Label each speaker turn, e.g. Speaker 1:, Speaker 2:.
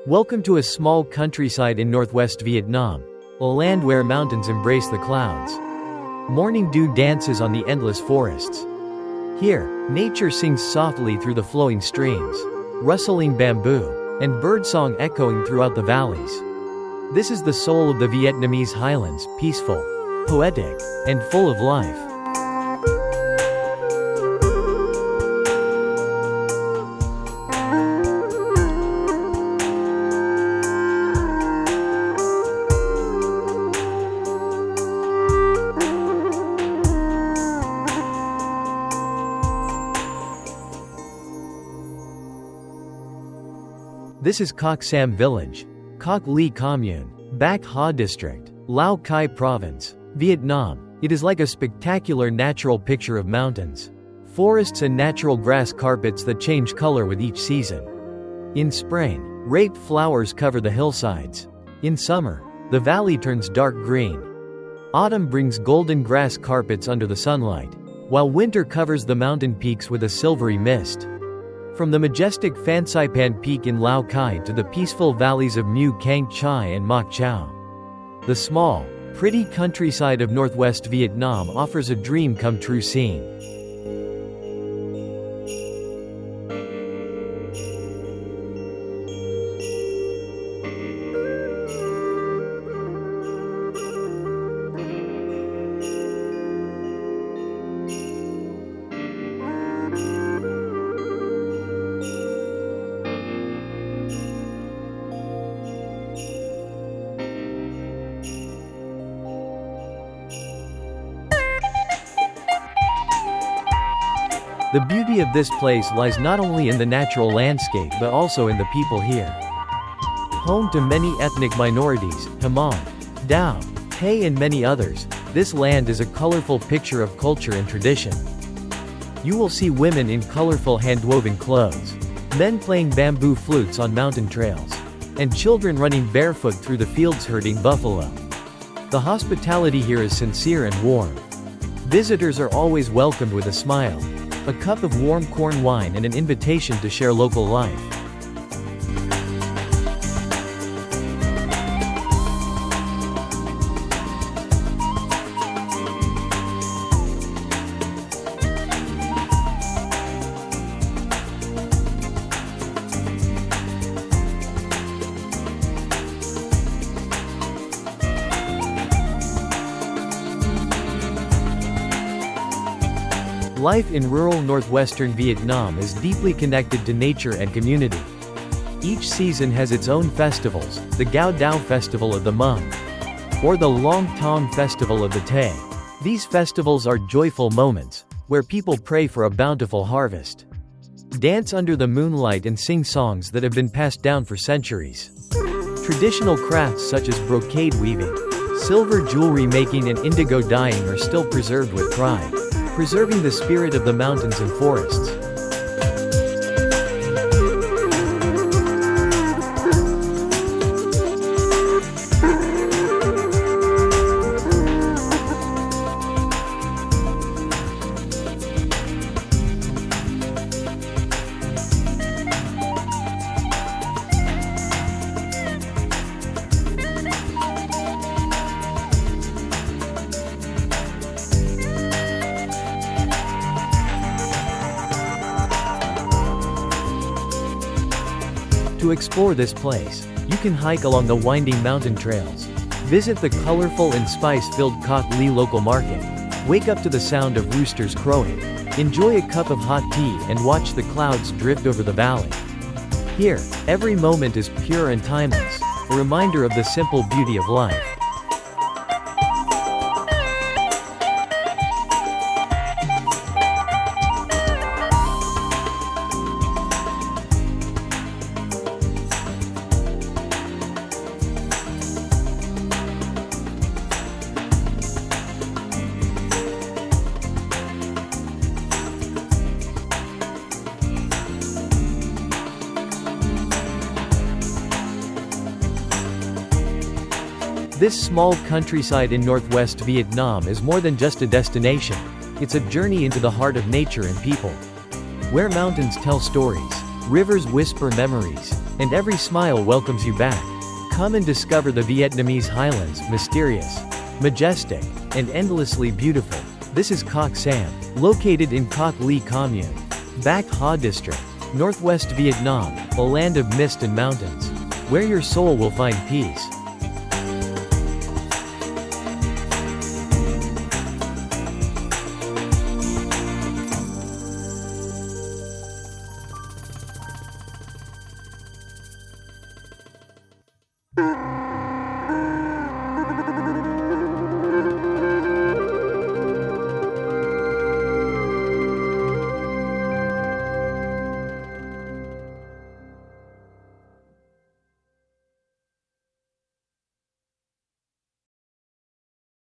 Speaker 1: Welcome to a small countryside in northwest Vietnam, a land where mountains embrace the clouds. Morning dew dances on the endless forests. Here, nature sings softly through the flowing streams, rustling bamboo, and birdsong echoing throughout the valleys. This is the soul of the Vietnamese highlands, peaceful, poetic, and full of life. This is Coc Sam Village, Coc Li Commune, Bắc Hà District, Lao Cai Province, Vietnam. It is like a spectacular natural picture of mountains, forests and natural grass carpets that change color with each season. In spring, rape flowers cover the hillsides. In summer, the valley turns dark green. Autumn brings golden grass carpets under the sunlight, while winter covers the mountain peaks with a silvery mist. From the majestic Phan Saipan Peak in Lao Cai to the peaceful valleys of Mu Cang Chai and Moc Chau, the small, pretty countryside of northwest Vietnam offers a dream-come-true scene. The beauty of this place lies not only in the natural landscape but also in the people here. Home to many ethnic minorities, Hmong, Dao, Hay and many others, this land is a colorful picture of culture and tradition. You will see women in colorful hand-woven clothes, men playing bamboo flutes on mountain trails, and children running barefoot through the fields herding buffalo. The hospitality here is sincere and warm. Visitors are always welcomed with a smile, a cup of warm corn wine and an invitation to share local life. Life in rural northwestern Vietnam is deeply connected to nature and community. Each season has its own festivals, the Gao Dao Festival of the Hmong, or the Long Tong Festival of the Tay. These festivals are joyful moments, where people pray for a bountiful harvest, dance under the moonlight and sing songs that have been passed down for centuries. Traditional crafts such as brocade weaving, silver jewelry making and indigo dyeing are still preserved with pride, preserving the spirit of the mountains and forests. To explore this place, you can hike along the winding mountain trails, visit the colorful and spice-filled Coc Li local market, wake up to the sound of roosters crowing, enjoy a cup of hot tea and watch the clouds drift over the valley. Here, every moment is pure and timeless, a reminder of the simple beauty of life. This small countryside in northwest Vietnam is more than just a destination. It's a journey into the heart of nature and people. Where mountains tell stories, rivers whisper memories, and every smile welcomes you back. Come and discover the Vietnamese highlands, mysterious, majestic, and endlessly beautiful. This is Koc Sam, located in Koc Li Commune, Bắc Hà District, Northwest Vietnam, a land of mist and mountains, where your soul will find peace.